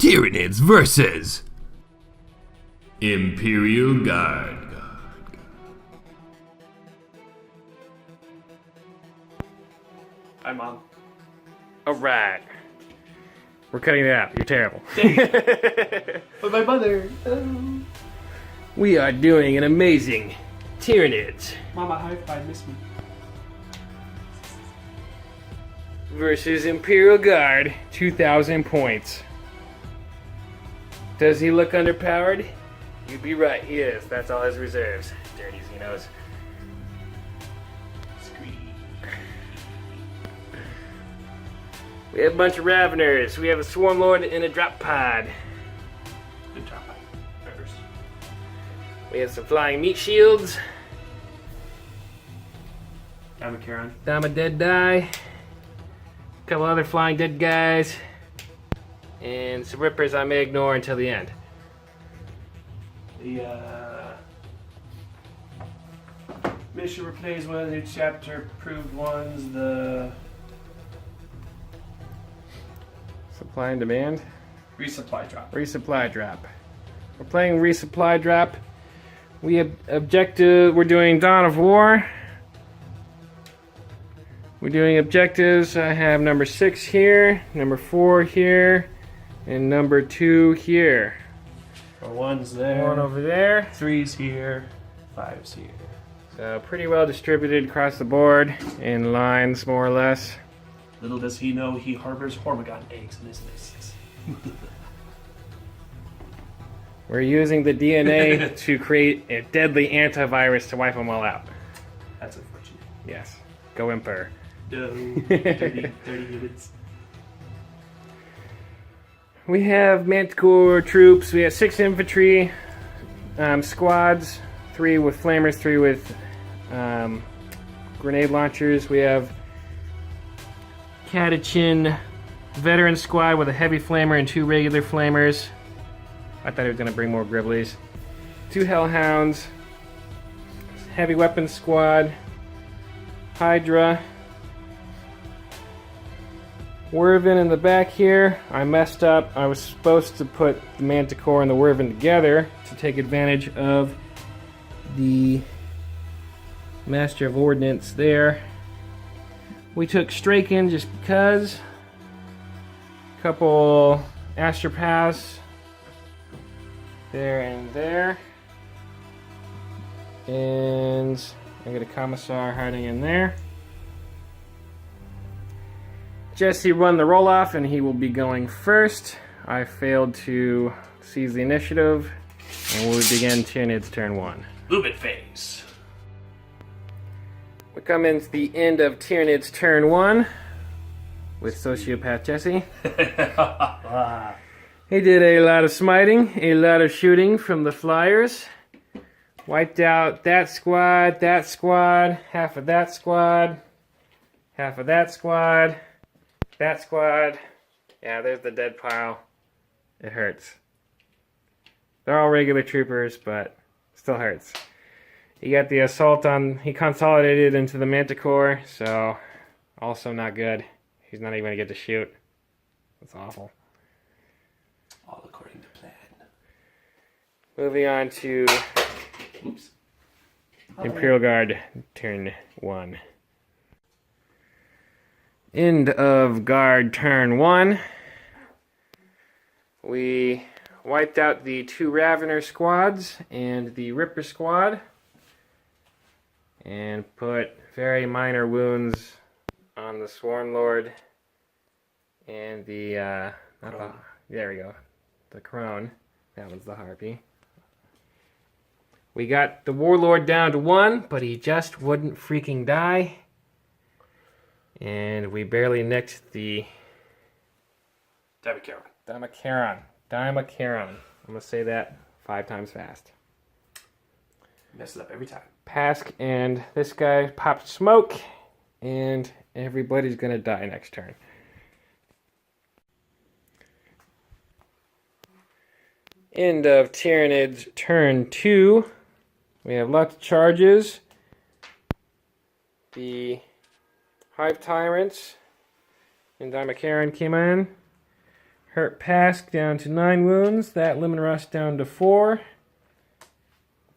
Tyranids versus Imperial Guard. Hi, Mom. Alright. We're cutting it out. You're terrible. But my mother. We are doing an amazing Tyranids Mama, high five, miss me. versus Imperial Guard, 2,000 points. Does he look underpowered? You'd be right, he is. That's all his reserves. Dirty Xenos. We have a bunch of Raveners. We have a Swarm Lord and a Drop Pod. Good job, first. We have some Flying Meat Shields. I'm a Karen. Dama Dead Die. A couple other Flying Dead guys. And some Rippers I may ignore until the end. The mission replays one of the chapter approved ones. The Supply and demand. resupply drop. Resupply drop. We're playing resupply drop. We have objective. We're doing Dawn of War. We're doing objectives. I have number 6 here, number 4 here, and number 2 here. One's there. One over there. 3's here. 5's here. So pretty well distributed across the board in lines, more or less. Little does he know he harbors Hormagon eggs in his nests. We're using the DNA to create a deadly antivirus to wipe them all out. That's unfortunate. Yes. Go Emperor. No. dirty units. We have Manticore troops. We have 6 infantry squads, 3 with flamers, 3 with grenade launchers. We have Catachin veteran squad with a heavy flamer and 2 regular flamers. I thought he was going to bring more Gribblies. 2 Hellhounds, heavy weapons squad, Hydra, Wyvern in the back here. I messed up. I was supposed to put the Manticore and the Wyvern together to take advantage of the Master of Ordnance there. We took Straken just because. Couple Astropaths there and there. And I got a Commissar hiding in there. Jesse run the roll-off and he will be going first. I failed to seize the initiative, and we'll begin Tyranids turn 1. Lubit phase. We come into the end of Tyranids turn 1 with Sociopath Jesse. He did a lot of smiting, a lot of shooting from the Flyers. Wiped out that squad, half of that squad, half of that squad. That squad, yeah, there's the dead pile. It hurts. They're all regular troopers, but still hurts. He got the assault on, he consolidated into the Manticore, so also not good. He's not even going to get to shoot. That's awful. All according to plan. Moving on to Imperial Guard, turn 1. End of Guard turn 1. We wiped out the 2 Ravener squads and the Ripper squad and put very minor wounds on the Swarm Lord and the there we go, the Crone. That was the Harpy. We got the Warlord down to 1, but he just wouldn't freaking die. And we barely nicked the Dimakaron. I'm going to say that 5 times fast. Mess it up every time. Pask and this guy popped smoke, and everybody's going to die next turn. End of Tyranids turn 2. We have lots of charges. The Hive Tyrants and Dimakaron came in. Hurt Pask down to 9 wounds. That Lemon Rust down to 4.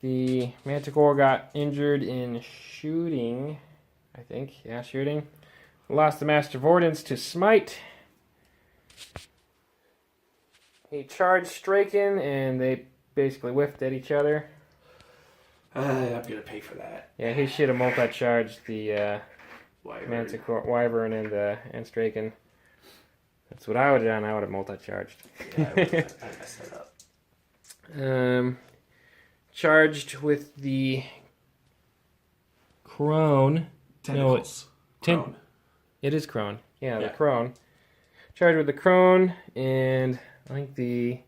The Manticore got injured in shooting, I think. Yeah, shooting. Lost the Master of Ordnance to Smite. He charged Straken, and they basically whiffed at each other. I'm gonna pay for that. Yeah, he should have multi-charged the Manticore, Wyvern, and Straken. That's what I would have done. I would have multi-charged. Yeah, I messed that up. Charged with the Crone. Tentacles. Crone. It is Crone. Yeah, Yeah. the Crone. Charged with the Crone, and I think the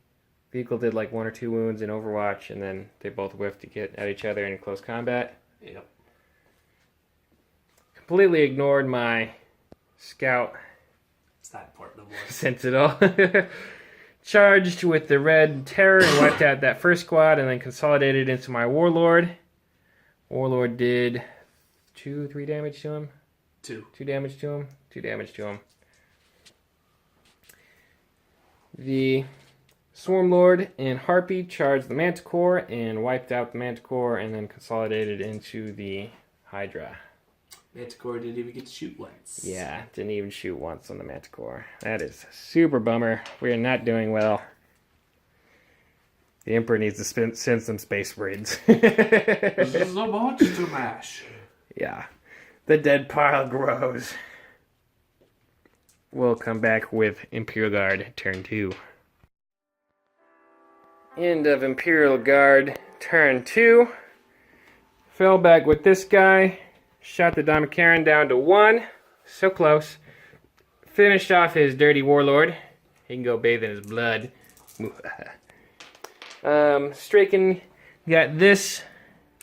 vehicle did like 1 or 2 wounds in Overwatch, and then they both whiffed to get at each other in close combat. Yep. Completely ignored my scout It's not important no more. sentinel. Charged with the Red Terror and wiped out that first squad, and then consolidated into my Warlord. Warlord did 3 damage to him. 2. 2 damage to him. 2 damage to him. The Swarmlord and Harpy charged the Manticore and wiped out the Manticore, and then consolidated into the Hydra. Manticore didn't even get to shoot once. Yeah, didn't even shoot once on the Manticore. That is a super bummer. We are not doing well. The Emperor needs to send some Space Marines. This is a monster mash. Yeah. The dead pile grows. We'll come back with Imperial Guard turn 2. End of Imperial Guard turn 2. Fell back with this guy. Shot the Damacaran down to 1. So close. Finished off his dirty Warlord. He can go bathe in his blood. Straken got this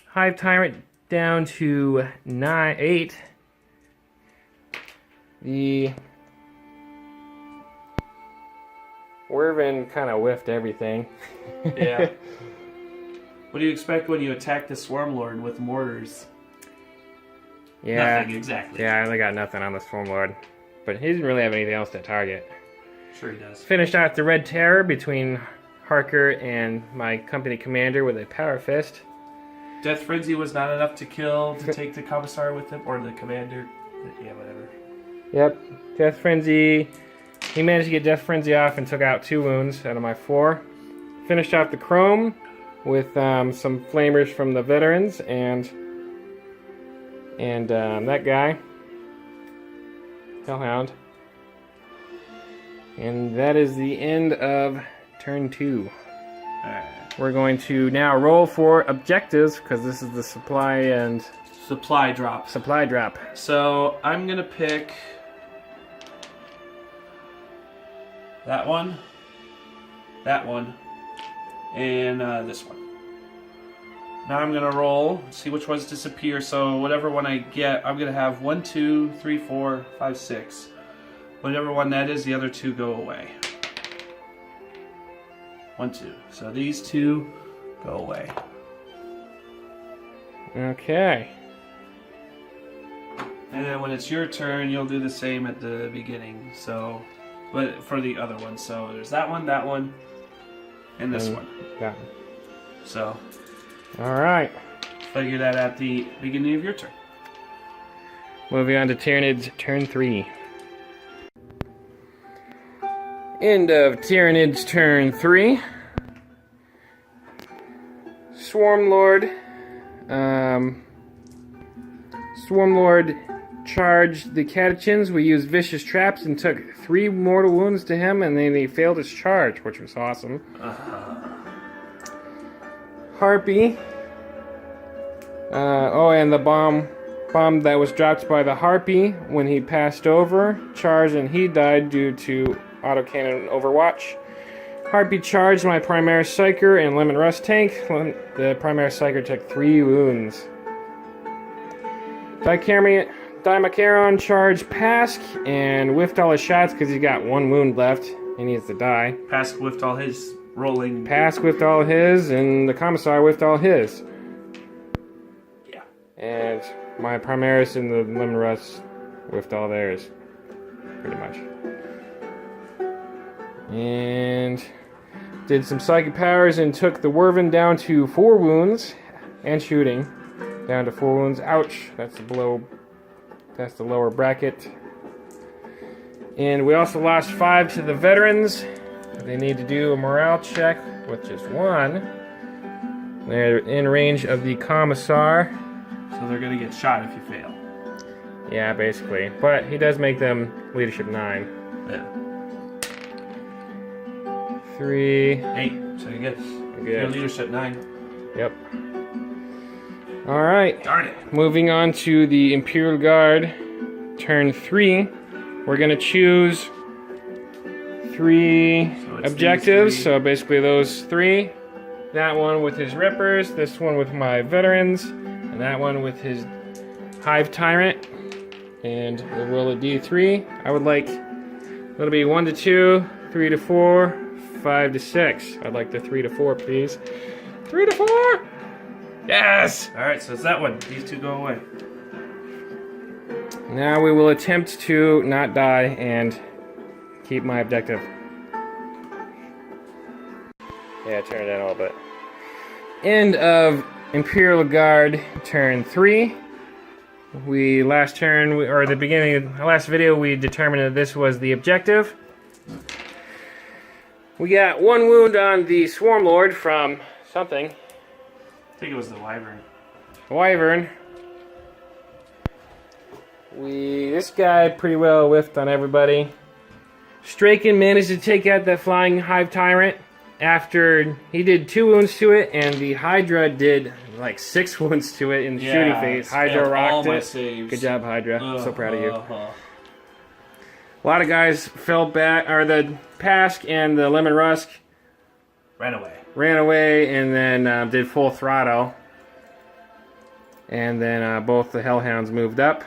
Hive Tyrant down to 8. The Wyvern kind of whiffed everything. Yeah. What do you expect when you attack the Swarmlord with mortars? Yeah. Nothing, exactly. Yeah, I only got nothing on the Swarmlord. But he didn't really have anything else to target. Sure he does. Finished out the Red Terror between Harker and my company commander with a Power Fist. Death Frenzy was not enough to kill, to take the Commissar with him, or the commander. Yeah, whatever. Yep. Death Frenzy. He managed to get Death Frenzy off and took out 2 wounds out of my 4. Finished off the Chrome with some flamers from the veterans and that guy. Hellhound. And that is the end of turn 2. Alright. We're going to now roll for objectives because this is the supply Drop. supply drop. So I'm gonna pick that one, and this one. Now I'm gonna roll, see which ones disappear. So whatever one I get, I'm gonna have 1, 2, 3, 4, 5, 6. Whatever one that is, the other 2 go away. 1, 2. So these 2 go away. Okay. And then when it's your turn, you'll do the same at the beginning. So, but for the other one. So there's that one, and this one. That one. So All right. figure that at the beginning of your turn. Moving on to Tyranids turn 3. End of Tyranids turn 3. Swarmlord. Swarmlord charged the Catechins. We used vicious traps and took 3 mortal wounds to him, and then he failed his charge, which was awesome. Harpy. And the bomb that was dropped by the Harpy when he passed over charged, and he died due to autocannon Overwatch. Harpy charged my Primaris Psyker and Lemon Rust tank. The Primaris Psyker took 3 wounds. Daimacaron charged Pask and whiffed all his shots because he's got 1 wound left. He needs to die. Pask whiffed all his rolling. Pask whiffed all his, and the Commissar whiffed all his. Yeah. And my Primaris and the Lemon Rust whiffed all theirs. Pretty much. And did some psychic powers and took the Werven down to 4 wounds and shooting. Down to 4 wounds. Ouch. That's the lower bracket. And we also lost 5 to the veterans. They need to do a morale check with just 1. They're in range of the commissar. So they're gonna get shot if you fail. Yeah, basically. But he does make them leadership 9. Yeah. 3. 8. So you're good. Your leadership 9. Yep. Alright. Darn it. Moving on to the Imperial Guard. Turn 3. We're going to choose 3 objectives. 3. So basically those 3. That one with his rippers. This one with my veterans. And that one with his Hive Tyrant. And we'll roll a D3. I would like it'll be 1 to 2, 3 to 4, 5 to 6. I'd like the 3 to 4, please. 3 to 4! Yes! Alright, so it's that one. These 2 go away. Now we will attempt to not die and keep my objective. Yeah, turn it down a little bit. End of Imperial Guard turn 3. Last video, we determined that this was the objective. We got 1 wound on the Swarm Lord from something. I think it was the Wyvern. Wyvern. This guy pretty well whiffed on everybody. Straken managed to take out that flying Hive Tyrant after he did 2 wounds to it, and the Hydra did like 6 wounds to it in the shooting phase. Hydra rocked it. Saves. Good job, Hydra. So proud of you. A lot of guys fell back, or the Pask and the Lemon Rusk ran away, and then did full throttle. And then both the Hellhounds moved up.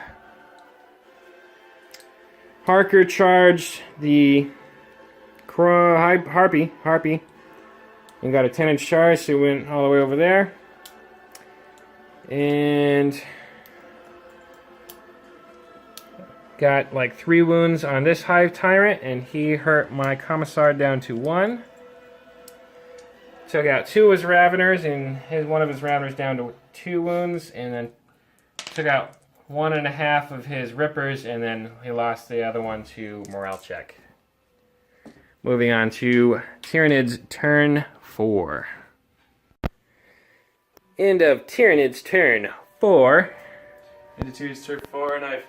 Harker charged the Harpy, and got a 10-inch charge, so he went all the way over there. And got like 3 wounds on this Hive Tyrant, and he hurt my Commissar down to 1. Took out 2 of his Raveners, and one of his Raveners down to 2 wounds, and then took out 1.5 of his Rippers, and then he lost the other one to morale check. Moving on to Tyranids turn 4. End of Tyranids turn 4. Into Tyranids turn 4, and I've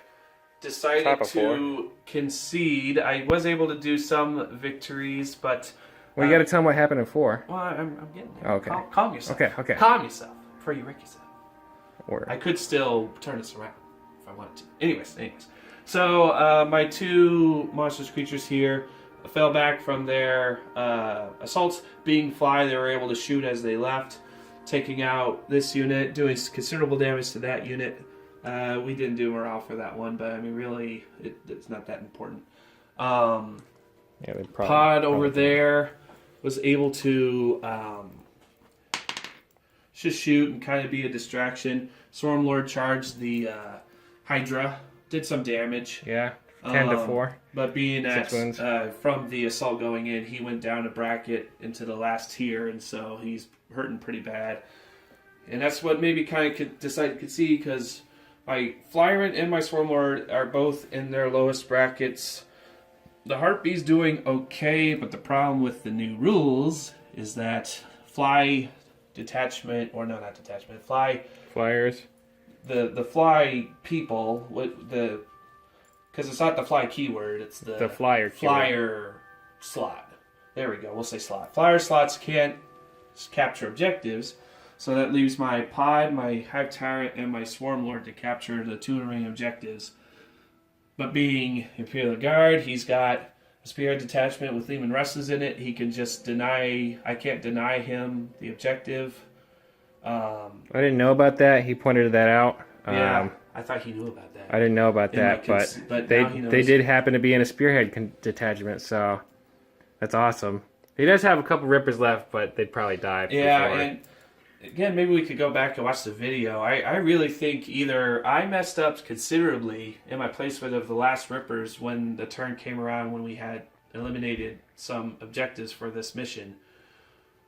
decided to concede. I was able to do some victories, but well, you got to tell them what happened in 4. Well, I'm getting there. Oh, okay. Calm yourself. Okay. Calm yourself before you wreck yourself. Or I could still turn this around if I wanted to. Anyways. So my 2 monstrous creatures here fell back from their assaults. Being fly, they were able to shoot as they left, taking out this unit, doing considerable damage to that unit. We didn't do morale for that one, but I mean, really, it's not that important. Pod over there was able to just shoot and kind of be a distraction. Swarmlord charged the Hydra, did some damage. Yeah, 10 to 4. But being at from the assault going in, he went down a bracket into the last tier, and so he's hurting pretty bad. And that's what maybe kind of could see, because my Flyrant and my Swarmlord are both in their lowest brackets. The Harpy's doing okay, but the problem with the new rules is that fly detachment, or no, not detachment, flyers. The fly people, because it's not the fly keyword, it's the flyer slot. There we go, we'll say slot. Flyer slots can't capture objectives, so that leaves my Pod, my Hive Tyrant, and my Swarmlord to capture the 2 remaining objectives. But being Imperial Guard, he's got a Spearhead detachment with Lehman Russes in it. He can just I can't deny him the objective. I didn't know about that. He pointed that out. Yeah, I thought he knew about that. I didn't know about that, but they did happen to be in a Spearhead detachment, so that's awesome. He does have a couple Rippers left, but they'd probably die before. And again, maybe we could go back and watch the video. I really think either I messed up considerably in my placement of the last Rippers when the turn came around when we had eliminated some objectives for this mission.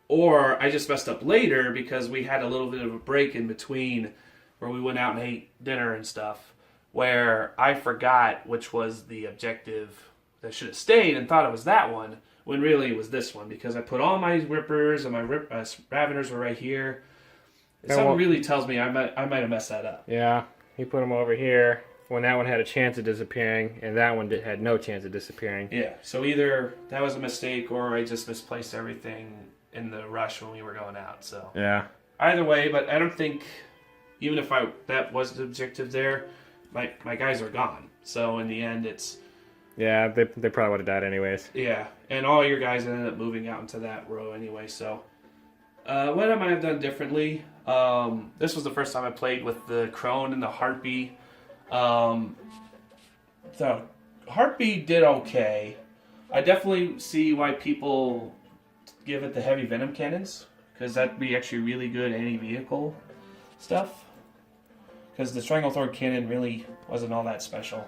Or I just messed up later because we had a little bit of a break in between where we went out and ate dinner and stuff, where I forgot which was the objective that should have stayed and thought it was that one, when really it was this one, because I put all my rippers and my raveners were right here. Something really tells me I might have messed that up. Yeah, he put them over here when that one had a chance of disappearing, and that one had no chance of disappearing. Yeah, so either that was a mistake or I just misplaced everything in the rush when we were going out. So yeah, either way, but I don't think, even if that was the objective there, my guys are gone. So in the end, it's... Yeah, they probably would have died anyways. Yeah, and all your guys ended up moving out into that row anyway, so... what I might have done differently, this was the first time I played with the Crone and the Harpy. The Harpy did okay. I definitely see why people give it the heavy venom cannons, because that'd be actually really good anti-vehicle stuff. Because the Stranglethorn cannon really wasn't all that special.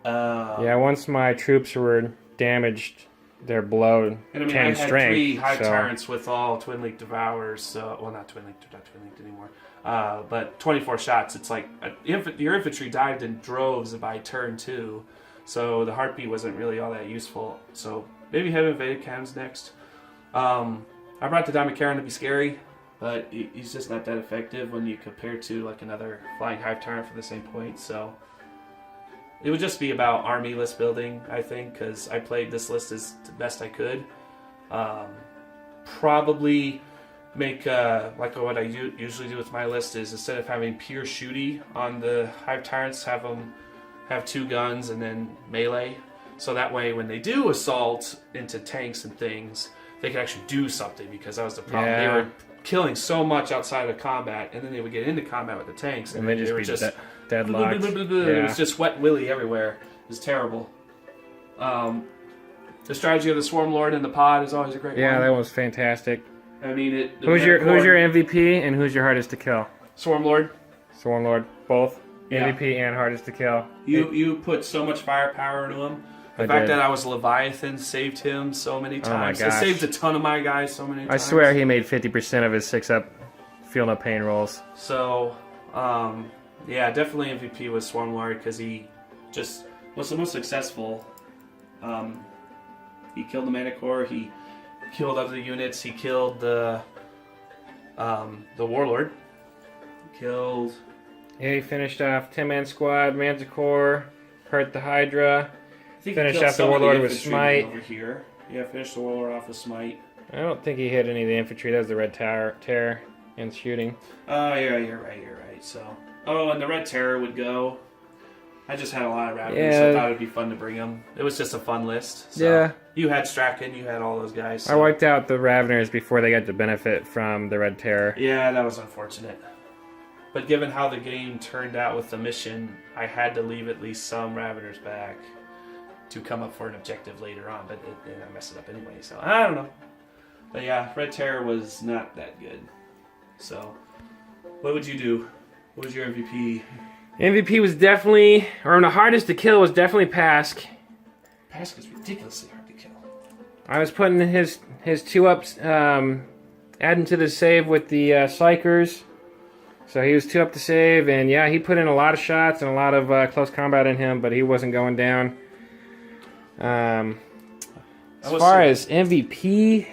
Yeah, once my troops were damaged, their blow and I mean, I had strength, 3 Hive Tyrants with all Twin Leak Devours. Well, not Twin Leaked anymore. But 24 shots. It's like your infantry dived in droves by turn 2, so the Harpy wasn't really all that useful. So maybe have invaded cannons next. I brought the Damacaron to be scary, but he's just not that effective when you compare to like another Flying Hive Tyrant for the same point. So it would just be about army list building, I think, because I played this list as the best I could. Probably make, like what I usually do with my list is, instead of having pure shooty on the Hive Tyrants, have them have 2 guns and then melee. So that way when they do assault into tanks and things, they can actually do something, because that was the problem. Yeah. They were killing so much outside of combat, and then they would get into combat with the tanks, and they were just deadlocked. It was just wet willy everywhere. It was terrible. The strategy of the Swarm Lord in the pod is always a great one. Yeah, that was fantastic. I mean, who's your MVP and who's your hardest to kill? Swarm Lord. Swarm Lord, both Yeah. MVP and hardest to kill. You put so much firepower into him. The fact that I was Leviathan saved him so many times. Oh my gosh. It saved a ton of my guys so many times. I swear he made 50% of his 6-up feel no pain rolls. So, yeah, definitely MVP was Swarm Lord, because he just was the most successful. He killed the Manticore. He killed other units. He killed the Warlord. He killed... Yeah, he finished off 10-man squad, Manticore, hurt the Hydra. I think Finished he killed off the some of Warlord with infantry Smite. over here. Yeah, finished the Warlord off with Smite. I don't think he hit any of the infantry. That was the Red Terror and shooting. Oh, yeah, you're right. So, and the Red Terror would go. I just had a lot of Raveners, so I thought it'd be fun to bring them. It was just a fun list. So. Yeah. You had Strachan, you had all those guys. So. I wiped out the Raveners before they got to benefit from the Red Terror. Yeah, that was unfortunate. But given how the game turned out with the mission, I had to leave at least some Raveners back to come up for an objective later on, but I messed it up anyway, so I don't know. But yeah, Red Terror was not that good. So, what would you do? What was your MVP? MVP was definitely, or the hardest to kill was definitely Pask. Pask is ridiculously hard to kill. I was putting his 2-ups, adding to the save with the Psychers. So he was 2-up to save, and yeah, he put in a lot of shots and a lot of close combat in him, but he wasn't going down. As far as MVP,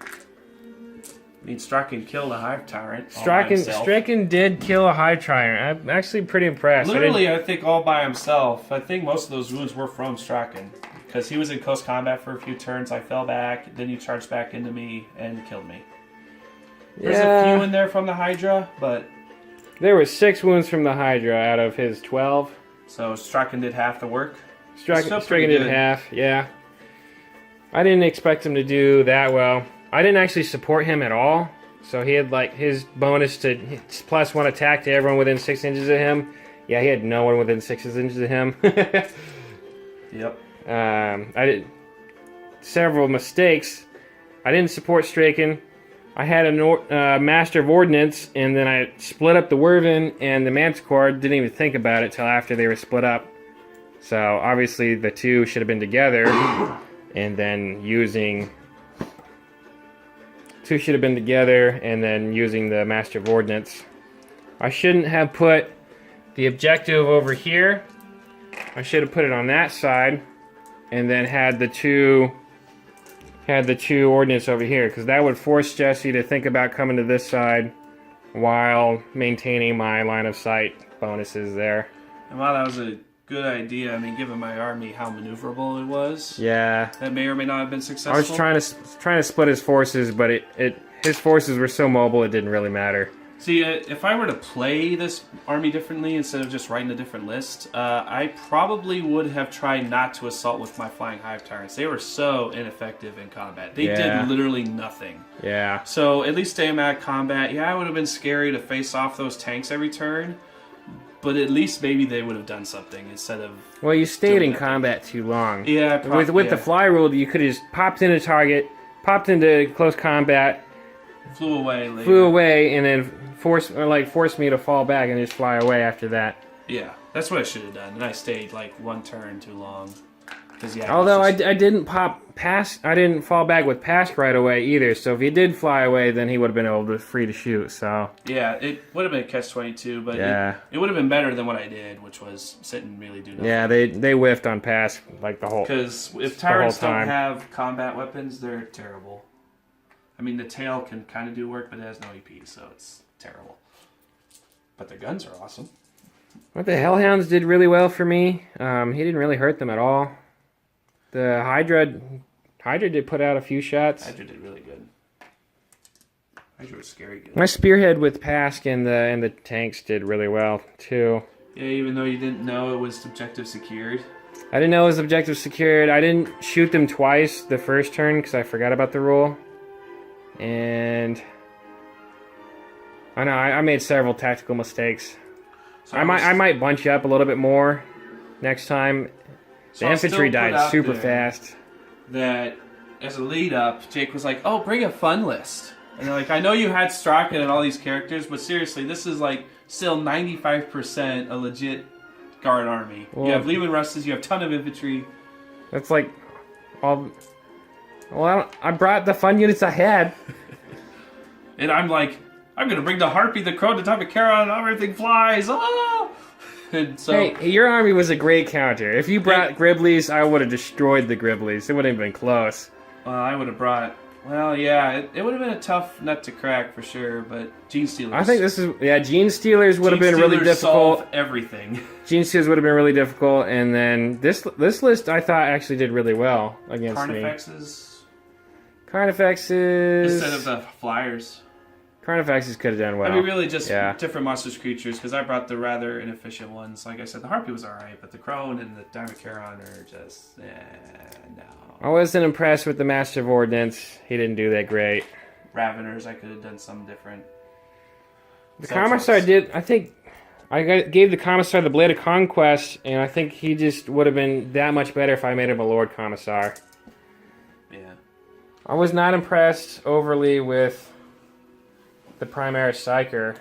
I mean, Strachan killed a Hive Tyrant. Strachan did kill a Hive Tyrant. I'm actually pretty impressed. Literally, I think all by himself. I think most of those wounds were from Strachan, because he was in close combat for a few turns. I fell back, then he charged back into me and killed me. There's a few in there from the Hydra, but there were 6 wounds from the Hydra out of his 12. So Strachan did half the work. Strachan did half, yeah. I didn't expect him to do that well. I didn't actually support him at all. So he had like his bonus to +1 attack to everyone within 6 inches of him. Yeah, he had no one within 6 inches of him. Yep. I did several mistakes. I didn't support Strachan. I had a Master of Ordnance, and then I split up the Wyvern and the Manticore. Didn't even think about it till after they were split up. So obviously the two should have been together. and then using... 2 should have been together, and then using the Master of Ordnance. I shouldn't have put the objective over here. I should have put it on that side, and then had the two ordnance over here, because that would force Jesse to think about coming to this side while maintaining my line of sight bonuses there. And while that was a good idea, I mean, given my army how maneuverable it was, Yeah, that may or may not have been successful. I was trying to split his forces, but his forces were so mobile it didn't really matter. See, if I were to play this army differently instead of just writing a different list, I probably would have tried not to assault with my flying hive tyrants. They were so ineffective in combat. They did literally nothing. Yeah. So at least stay at combat. Yeah, it would have been scary to face off those tanks every turn, but at least maybe they would have done something instead of... Well, you stayed in combat too long. Yeah, with the fly rule, you could have just popped into target, popped into close combat, flew away later. Flew away, and then forced me to fall back and just fly away after that. Yeah, that's what I should have done. And I stayed like 1 turn too long. Although I didn't I didn't fall back with past right away either. So if he did fly away, then he would have been able to free to shoot. So yeah, it would have been a catch-22, but it would have been better than what I did, which was sit and really do nothing. Yeah, they whiffed on pass like the whole. Because if Tyranids don't have combat weapons, they're terrible. I mean, the tail can kind of do work, but it has no EP, so it's terrible. But the guns are awesome. What the Hellhounds did really well for me. He didn't really hurt them at all. The Hydra did put out a few shots. Hydra did really good. Hydra was scary good. My Spearhead with Pask and the tanks did really well too. Yeah, even though you didn't know it was objective secured. I didn't know it was objective secured. I didn't shoot them twice the first turn because I forgot about the rule. And I know I made several tactical mistakes. So I might bunch you up a little bit more next time. The infantry died super fast. That as a lead up, Jake was like, "Oh, bring a fun list." And like, I know you had Strachan and all these characters, but seriously, this is like still 95% a legit guard army. Well, you have Leman Russes, you have a ton of infantry. That's like all. Well, I brought the fun units I had. And I'm like, I'm going to bring the Harpy, the Crow, the Typhon, and everything flies. Oh! And so, hey, your army was a great counter. If you brought Griblies, I would have destroyed the Griblies. It wouldn't have been close. I would have brought... Well, yeah, it would have been a tough nut to crack for sure, but Gene Stealers... I think this is... Yeah, Gene Stealers would have been really difficult. Solve everything. Gene Stealers would have been really difficult, and then this list I thought actually did really well against Carnifexes. Carnifexes... Instead of the Flyers. Carnifexes could have done well. I mean, really just different monsters, creatures, because I brought the rather inefficient ones. Like I said, the Harpy was alright, but the Crone and the Diamond are just... no. I wasn't impressed with the Master of Ordnance. He didn't do that great. Raveners, I could have done something different. The Commissar did... I think... I gave the Commissar the Blade of Conquest, and I think he just would have been that much better if I made him a Lord Commissar. Yeah. I was not impressed overly with the Primaris Psyker.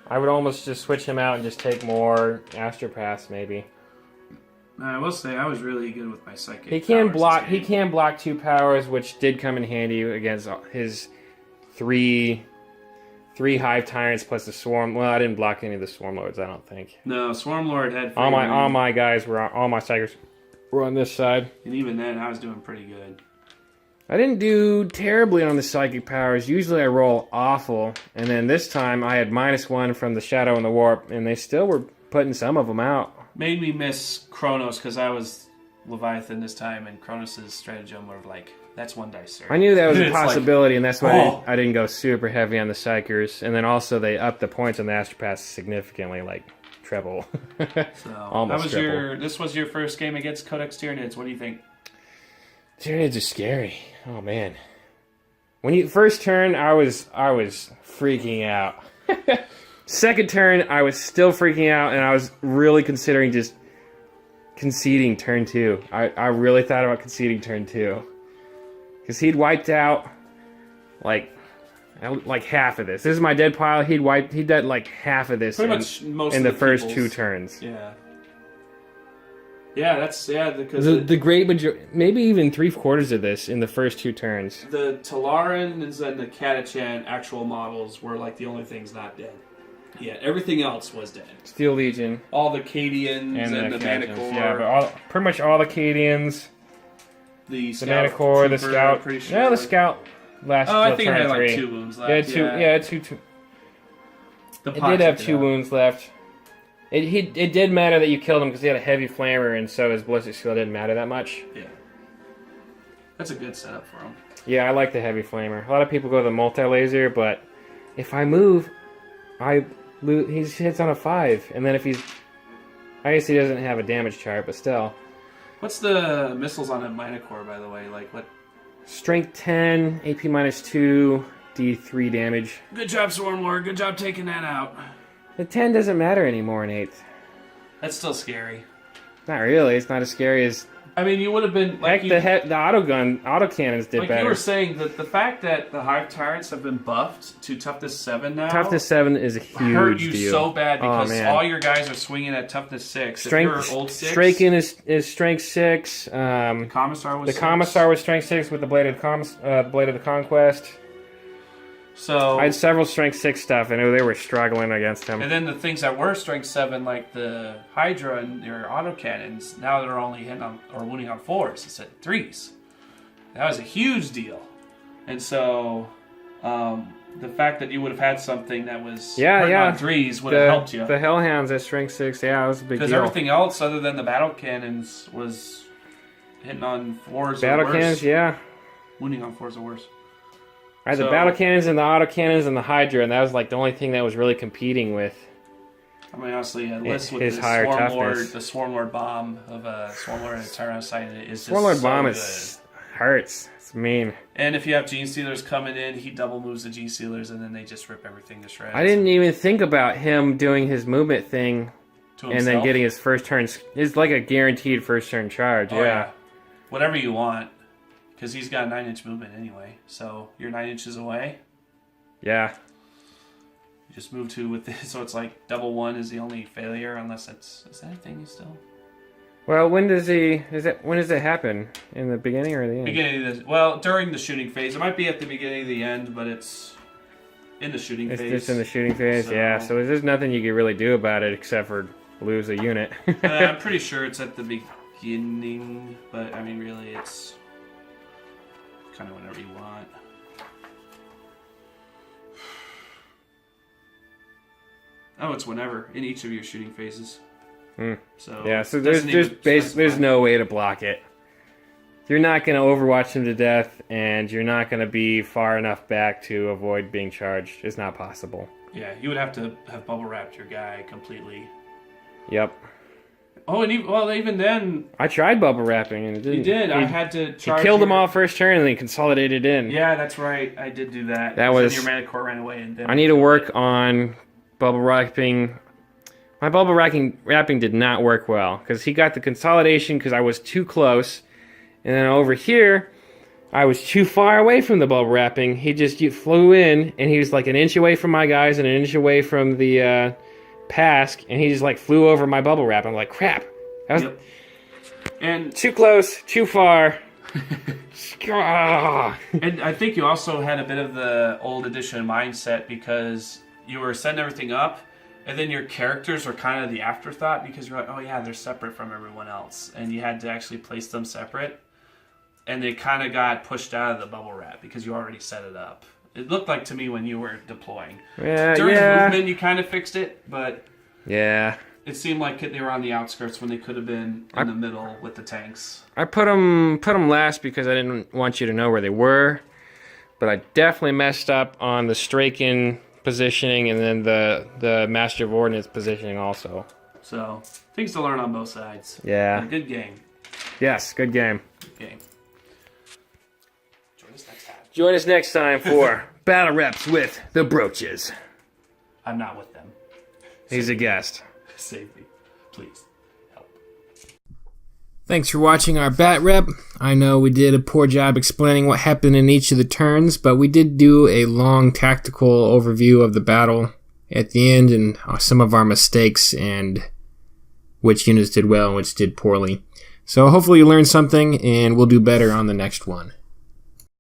I would almost just switch him out and just take more Astropaths, maybe. I will say I was really good with my Psychic. He can block. He can block 2 powers, which did come in handy against his three Hive Tyrants plus the Swarm. Well, I didn't block any of the Swarm Lords, I don't think. No, Swarm Lord had... all my guys were all my Psychers were on this side. And even then, I was doing pretty good. I didn't do terribly on the Psychic powers. Usually I roll awful. And then this time I had -1 from the Shadow and the Warp, and they still were putting some of them out. Made me miss Kronos because I was Leviathan this time, and Kronos' stratagem were like, that's 1 dice, sir. I knew that was a possibility, and that's why I didn't go super heavy on the Psychers. And then also they upped the points on the Astropaths significantly, like treble. So almost triple. This was your first game against Codex Tyranids. What do you think? Tyranids are scary. Oh man. When you first turn, I was freaking out. Second turn, I was still freaking out, and I was really considering just conceding turn 2. I really thought about conceding turn 2. Because he'd wiped out like half of this. This is my dead pile. He'd did like half of this Pretty much most in of the first people's. 2 turns. Yeah. Yeah, because The great majority, maybe even 3/4 of this in the first 2 turns. the Tyranids and the Catachan actual models were like the only things not dead. Yeah, everything else was dead. Steel Legion. All the Cadians and the Manticore. Yeah, but pretty much all the Cadians. The Manticore, the Trooper, Scout. I'm pretty sure. No, the Scout lasted Oh, I till think it turn had like 3. 2 wounds left. Yeah, two. The It pot did have took 2 out. wounds left. It did matter that you killed him because he had a heavy flamer, and so his ballistic skill didn't matter that much. Yeah. That's a good setup for him. Yeah, I like the heavy flamer. A lot of people go the multi-laser, but if I move, he hits on a 5, and then if he's... I guess he doesn't have a damage chart, but still. What's the missiles on a Manticore, by the way? Like what? Strength 10, AP -2, D3 damage. Good job, Swarmlord. Good job taking that out. The 10 doesn't matter anymore in 8th. That's still scary. Not really. It's not as scary as... I mean, you would have been like Heck, the autocannons did like better. you were saying that the fact that the Hive Tyrants have been buffed to toughness 7 now. Toughness 7 is a huge hurt you deal. so bad because man. all your guys are swinging at toughness 6. Strength, if you're old 6, Straken is strength 6. Commissar was The 6. Commissar was strength 6 with the Blade of the Conquest. So I had several strength 6 stuff, and they were struggling against him. and then the things that were strength 7, like the Hydra and your autocannons, now they're only hitting on or wounding on 4s instead of 3s. That was a huge deal. And so the fact that you would have had something that was hurting on 3s would have helped you. The Hellhounds at strength 6, yeah, that was a big deal. Because everything else other than the battle cannons was hitting on 4s Battle or worse. cannons, yeah. Wounding on 4s or worse. I had the battle cannons and the autocannons and the Hydra, and that was like the only thing that was really competing with. I mean, honestly, a list with his the higher Swarmlord, toughness. the Swarmlord bomb of a Swarmlord and a Tyrannosaurus is just Swarmlord so bomb good. hurts. It's mean. And if you have Gene Stealers coming in, he double moves the Gene Stealers, and then they just rip everything to shreds. I didn't even think about him doing his movement thing to and then himself. getting his first turn. It's like a guaranteed first turn charge. Oh, yeah. Whatever you want, because he's got a 9-inch movement anyway. So you're 9 inches away. Yeah. You just move 2 with this, so it's like double 1 is the only failure, unless it's is that a thing still? Well, when does it happen? In the beginning or the end? Beginning of during the shooting phase. It might be at the beginning of the end, but it's in the shooting phase. It's in the shooting phase, So- yeah. So there's nothing you can really do about it except for lose a unit. I'm pretty sure it's at the beginning, but I mean, really, it's kind of whenever you want. Oh, it's whenever in each of your shooting phases. So Yeah, so it there's doesn't even there's specify. no way to block it. You're not going to overwatch him to death, and you're not going to be far enough back to avoid being charged. It's not possible. Yeah, you would have to have bubble wrapped your guy completely. Yep. Oh, and even then, I tried bubble wrapping, and it didn't. you did. I had to He charge. killed them all first turn, and then consolidated in. Yeah, that's right. I did do that. That So was- your Manticore ran away, and then I need to work on bubble wrapping. My bubble wrapping did not work well because he got the consolidation because I was too close, and then over here I was too far away from the bubble wrapping. He just flew in, and he was like an inch away from my guys and an inch away from the Pask, and he just like flew over my bubble wrap. I'm like, crap, that was Yep. And too close, too far. Ah. And I think you also had a bit of the old edition mindset because you were setting everything up, and then your characters were kind of the afterthought because you're like, oh yeah, they're separate from everyone else, and you had to actually place them separate, and they kind of got pushed out of the bubble wrap because you already set it up. It looked like to me when you were deploying. Yeah, During yeah. movement, you kind of fixed it, but Yeah. it seemed like they were on the outskirts when they could have been in the middle with the tanks. I put them last because I didn't want you to know where they were, but I definitely messed up on the Straken positioning and then the Master of Ordnance positioning also. So, things to learn on both sides. Yeah. A good game. Yes, good game. Good game. Join us next time. Join us next time for Battle Reps with the Brooches. I'm not with them. He's a guest. Save me. Please. Help. Thanks for watching our Bat Rep. I know we did a poor job explaining what happened in each of the turns, but we did do a long tactical overview of the battle at the end and some of our mistakes and which units did well and which did poorly. So hopefully you learned something, and we'll do better on the next one.